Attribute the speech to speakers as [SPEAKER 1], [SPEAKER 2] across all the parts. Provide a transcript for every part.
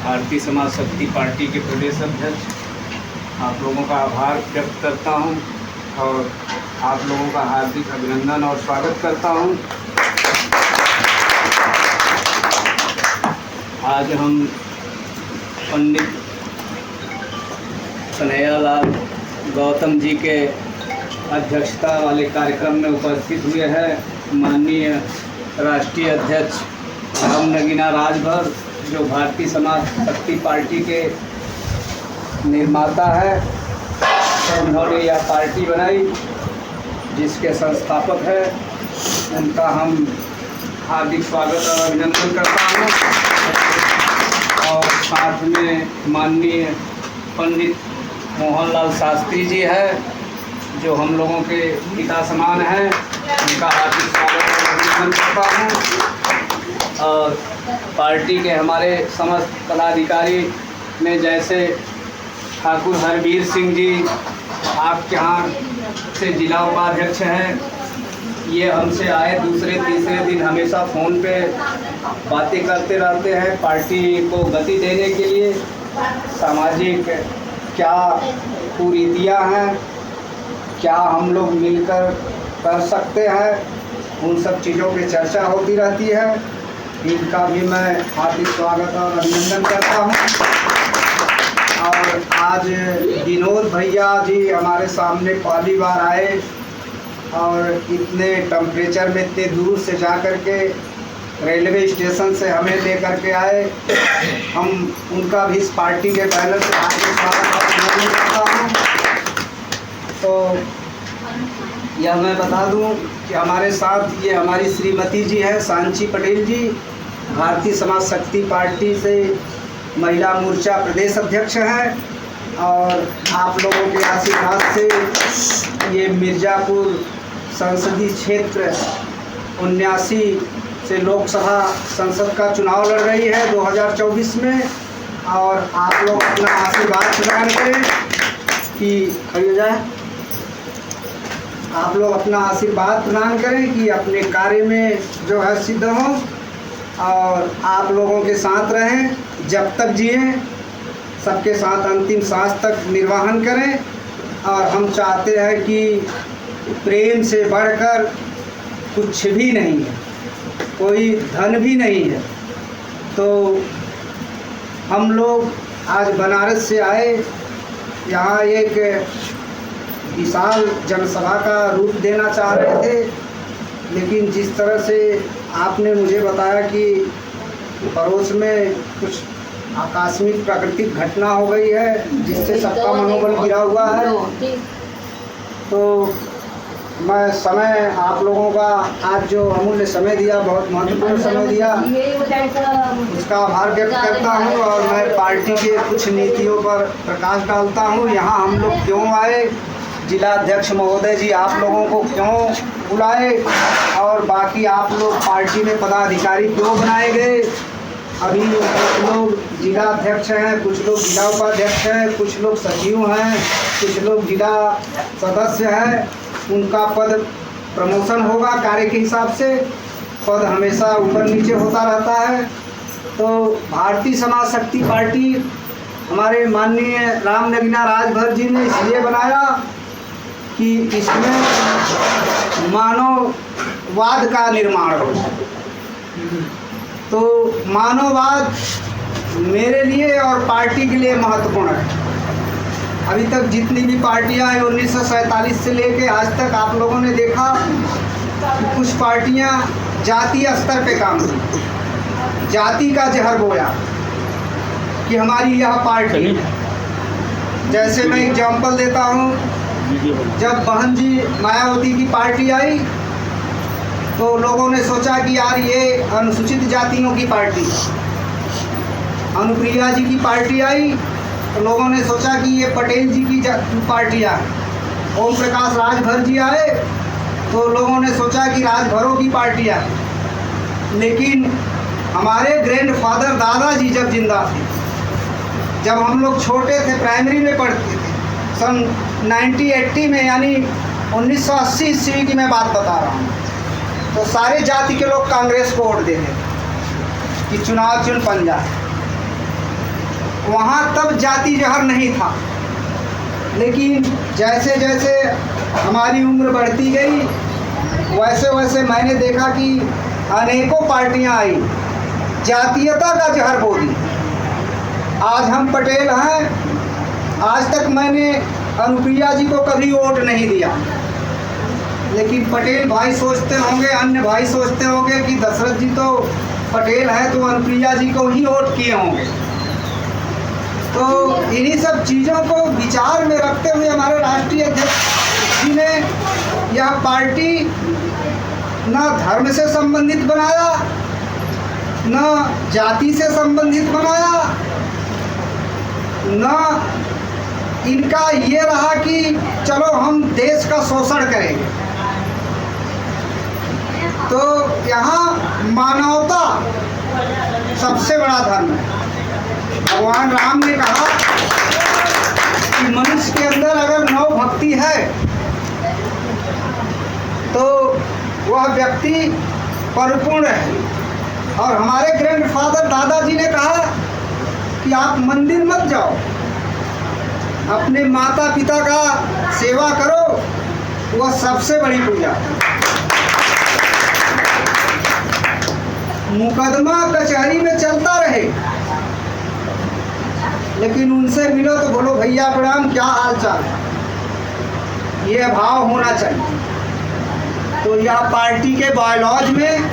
[SPEAKER 1] भारतीय समाज शक्ति पार्टी के प्रदेश अध्यक्ष, आप लोगों का आभार व्यक्त करता हूं और आप लोगों का हार्दिक अभिनंदन और स्वागत करता हूं। आज हम पंडित कन्हैयालाल गौतम जी के अध्यक्षता वाले कार्यक्रम में उपस्थित हुए हैं। माननीय राष्ट्रीय अध्यक्ष राम नगीना राजभर, जो भारतीय समाज शक्ति पार्टी के निर्माता है, उन्होंने यह पार्टी बनाई जिसके संस्थापक है, उनका हम हार्दिक स्वागत और अभिनंदन करता हूँ। और साथ में माननीय पंडित मोहनलाल शास्त्री जी है, जो हम लोगों के पिता समान हैं, उनका हार्दिक स्वागत और अभिनंदन करता हूँ। और पार्टी के हमारे समस्त पदाधिकारी में जैसे ठाकुर हरबीर सिंह जी, आपके यहाँ से जिला उपाध्यक्ष हैं, ये हमसे आए दूसरे तीसरे दिन हमेशा फ़ोन पे बातें करते रहते हैं पार्टी को गति देने के लिए। सामाजिक क्या कुरीतियाँ हैं, क्या हम लोग मिलकर कर सकते हैं, उन सब चीज़ों पे चर्चा होती रहती है। इनका भी मैं हार्दिक स्वागत और अभिनंदन करता हूँ। और आज विनोद भैया जी हमारे सामने पहली बार आए और इतने टेम्परेचर में इतने दूर से जा कर के रेलवे स्टेशन से हमें लेकर के आए। हम उनका भी इस पार्टी के बैनर से हार्दिक स्वागत और अभिनंदन करता हूँ। तो यह मैं बता दूं कि हमारे साथ ये हमारी श्रीमती जी है, सांची पटेल जी, भारतीय समाज शक्ति पार्टी से महिला मोर्चा प्रदेश अध्यक्ष हैं। और आप लोगों के आशीर्वाद से ये मिर्ज़ापुर संसदीय क्षेत्र 79 से लोकसभा संसद का चुनाव लड़ रही है 2024 में। और आप लोग अपना आशीर्वाद प्रदान करें कि खड़ी हो जाए, आप लोग अपना आशीर्वाद प्रदान करें कि अपने कार्य में जो है सिद्ध हों और आप लोगों के साथ रहें, जब तक जिएं, सबके साथ अंतिम सांस तक निर्वहन करें। और हम चाहते हैं कि प्रेम से बढ़कर कुछ भी नहीं है, कोई धन भी नहीं है। तो हम लोग आज बनारस से आए, यहाँ एक विशाल जनसभा का रूप देना चाह रहे थे, लेकिन जिस तरह से आपने मुझे बताया कि पड़ोस में कुछ आकस्मिक प्राकृतिक घटना हो गई है जिससे सबका मनोबल गिरा हुआ है, तो मैं समय आप लोगों का आज जो अमूल्य समय दिया, बहुत महत्वपूर्ण समय दिया, उसका आभार व्यक्त करता हूं। और मैं पार्टी के कुछ नीतियों पर प्रकाश डालता हूं। यहाँ हम लोग क्यों आए, जिला अध्यक्ष महोदय जी आप लोगों को क्यों बुलाए, और बाकी आप लोग पार्टी में पदाधिकारी क्यों बनाए गए। अभी कुछ लोग जिला अध्यक्ष हैं, कुछ लोग जिला उपाध्यक्ष हैं, कुछ लोग सचिव हैं, कुछ लोग जिला सदस्य हैं। उनका पद प्रमोशन होगा कार्य के हिसाब से, पद हमेशा ऊपर नीचे होता रहता है। तो भारतीय समाज शक्ति पार्टी हमारे माननीय राम नगीना राजभर जी ने इसलिए बनाया कि इसमें मानववाद का निर्माण हो। तो मानववाद मेरे लिए और पार्टी के लिए महत्वपूर्ण है। अभी तक जितनी भी पार्टियां हैं 1947 से लेके आज तक आप लोगों ने देखा कि कुछ पार्टियां जातीय स्तर पे काम की, जाति का जहर बोया कि हमारी यह पार्टी है। जैसे मैं एग्जाम्पल देता हूँ, जब बहन जी मायावती की पार्टी आई तो लोगों ने सोचा कि यार ये अनुसूचित जातियों की पार्टी है। अनुप्रिया जी की पार्टी आई तो लोगों ने सोचा कि ये पटेल जी की पार्टियाँ हैं। ओम प्रकाश राजभर जी आए तो लोगों ने सोचा कि राजभरों की पार्टियाँ हैं। लेकिन हमारे ग्रैंडफादर दादाजी जब जिंदा थे, जब हम लोग छोटे थे, प्राइमरी में पढ़ते थे, सन 1980 में, यानी 1980 ईस्वी की मैं बात बता रहा हूँ, तो सारे जाति के लोग कांग्रेस को वोट देते थे कि चुनाव चुन पंजा। वहाँ तब जाति जहर नहीं था, लेकिन जैसे जैसे हमारी उम्र बढ़ती गई वैसे वैसे मैंने देखा कि अनेकों पार्टियां आई, जातीयता का जहर बोली। आज हम पटेल हैं, आज तक मैंने अनुप्रिया जी को कभी वोट नहीं दिया, लेकिन पटेल भाई सोचते होंगे, अन्य भाई सोचते होंगे कि दशरथ जी तो पटेल हैं तो अनुप्रिया जी को ही वोट किए होंगे। तो इन्हीं सब चीज़ों को विचार में रखते हुए हमारे राष्ट्रीय अध्यक्ष जी ने यह पार्टी न धर्म से संबंधित बनाया, न जाति से संबंधित बनाया, न इनका ये रहा कि चलो हम देश का शोषण करेंगे। तो यहाँ मानवता सबसे बड़ा धर्म है। भगवान राम ने कहा कि मनुष्य के अंदर अगर नौ भक्ति है तो वह व्यक्ति परिपूर्ण है। और हमारे ग्रैंडफादर दादाजी ने कहा कि आप मंदिर मत जाओ, अपने माता पिता का सेवा करो, वह सबसे बड़ी पूजा। मुकदमा कचहरी में चलता रहे, लेकिन उनसे मिलो तो बोलो भैया प्रणाम, क्या हाल चाल है, ये भाव होना चाहिए। तो यह पार्टी के बायलॉज में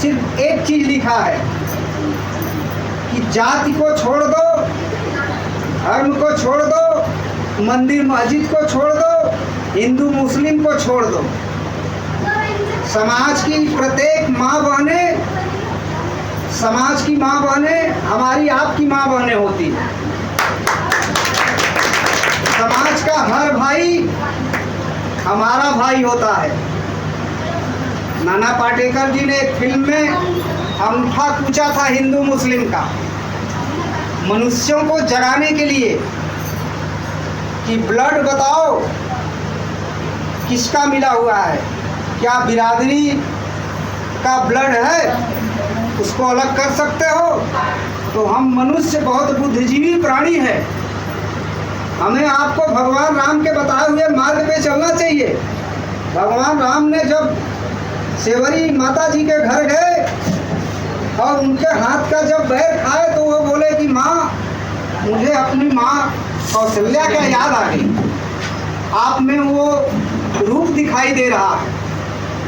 [SPEAKER 1] सिर्फ एक चीज लिखा है कि जाति को छोड़ दो, धर्म को छोड़ दो, मंदिर मस्जिद को छोड़ दो, हिंदू मुस्लिम को छोड़ दो। समाज की प्रत्येक माँ बहनें, समाज की माँ बहनें हमारी आपकी माँ बहनें होती हैं। समाज का हर भाई हमारा भाई होता है। नाना पाटेकर जी ने एक फिल्म में अंगूठा पूछा था हिंदू मुस्लिम का, मनुष्यों को जगाने के लिए कि ब्लड बताओ किसका मिला हुआ है, क्या बिरादरी का ब्लड है, उसको अलग कर सकते हो। तो हम मनुष्य बहुत बुद्धिजीवी प्राणी है, हमें आपको भगवान राम के बताए हुए मार्ग पे चलना चाहिए। भगवान राम ने जब सेवरी माता जी के घर गए और उनके हाथ का जब बैर खाए तो वो बोले कि माँ, मुझे अपनी माँ कौशल्या का याद आ गई, आप में वो रूप दिखाई दे रहा है।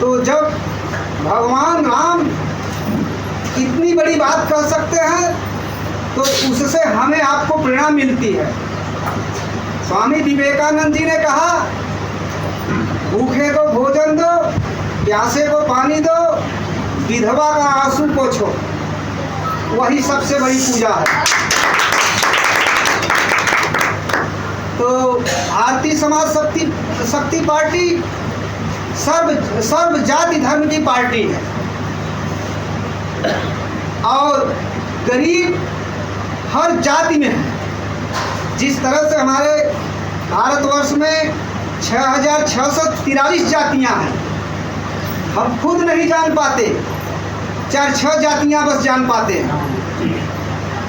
[SPEAKER 1] तो जब भगवान राम इतनी बड़ी बात कह सकते हैं तो उससे हमें आपको प्रेरणा मिलती है। स्वामी विवेकानंद जी ने कहा, भूखे को भोजन दो, प्यासे को पानी दो, विधवा का आंसू पोछो, वही सबसे बड़ी पूजा है। तो भारतीय समाज शक्ति पार्टी सर्व जाति धर्म की पार्टी है और गरीब हर जाति में है। जिस तरह से हमारे भारतवर्ष में 6,643 जातियां हैं, हम खुद नहीं जान पाते, 4-6 जातियां बस जान पाते हैं।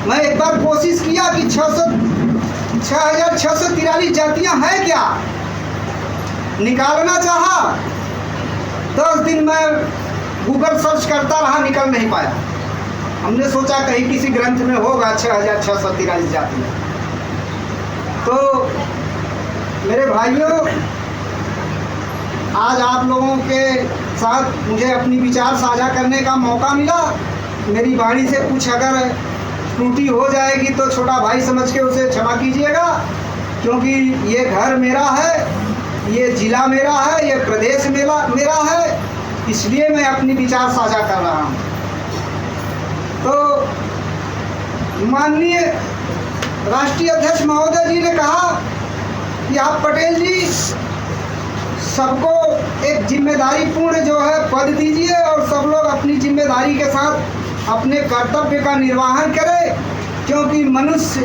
[SPEAKER 1] मैं एक बार कोशिश किया कि 6,643 जातियां हैं क्या, निकालना चाहा, 10 दिन मैं गूगल सर्च करता रहा, निकल नहीं पाया। हमने सोचा कहीं किसी ग्रंथ में होगा 6,643 जातियां। तो मेरे भाइयों, आज आप लोगों के साथ मुझे अपनी विचार साझा करने का मौका मिला। मेरी वाणी से कुछ अगर त्रुटि हो जाएगी तो छोटा भाई समझ के उसे क्षमा कीजिएगा, क्योंकि ये घर मेरा है, ये जिला मेरा है, ये प्रदेश मेरा है, इसलिए मैं अपनी विचार साझा कर रहा हूँ। तो माननीय राष्ट्रीय अध्यक्ष महोदय जी ने कहा कि आप पटेल जी सबको एक जिम्मेदारी पूर्ण जो है पद दीजिए और सब लोग अपनी जिम्मेदारी के साथ अपने कर्तव्य का निर्वहन करें, क्योंकि मनुष्य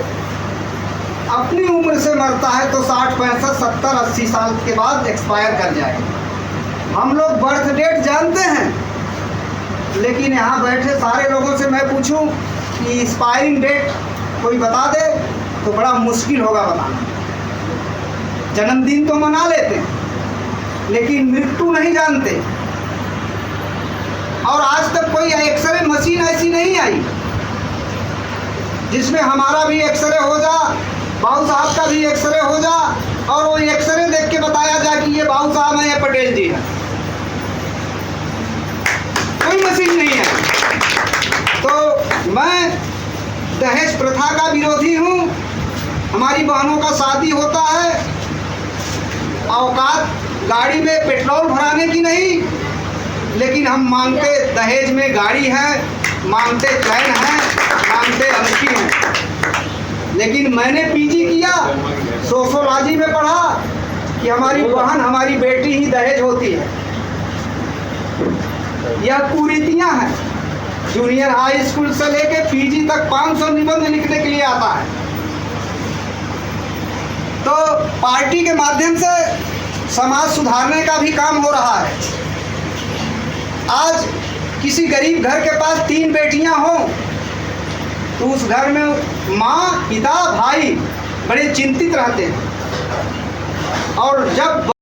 [SPEAKER 1] अपनी उम्र से मरता है तो 60, 65, 70, 80 साल के बाद एक्सपायर कर जाएगा। हम लोग बर्थ डेट जानते हैं, लेकिन यहाँ बैठे सारे लोगों से मैं पूछूं कि एक्सपायरिंग डेट
[SPEAKER 2] कोई बता दे तो बड़ा मुश्किल होगा बताना। जन्मदिन तो मना लेते लेकिन मृत्यु नहीं जानते। और आज तक कोई एक्सरे मशीन ऐसी नहीं आई जिसमें हमारा भी एक्सरे हो जा, बाबू साहब का भी एक्सरे हो जा और वो एक्सरे देख के बताया जाए कि ये बाबू साहब हैं, ये पटेल जी हैं। कोई मशीन नहीं है। तो मैं दहेज प्रथा का विरोधी हूँ। हमारी बहनों का शादी होता है, औकात गाड़ी में पेट्रोल भराने की नहीं, लेकिन हम मांगते दहेज में गाड़ी है, मांगते चैन है, मांगते अंगूठी है। लेकिन मैंने पीजी किया, सोशोलॉजी में पढ़ा कि हमारी बहन हमारी बेटी ही दहेज होती है। यह कुरीतियाँ हैं। जूनियर हाई स्कूल से लेके पीजी तक 500 निबंध लिखने के लिए आता है। तो पार्टी के माध्यम से समाज सुधारने का भी काम हो रहा है। आज किसी गरीब घर के पास 3 बेटियां हों तो उस घर में माँ, पिता, भाई बड़े चिंतित रहते हैं। और जब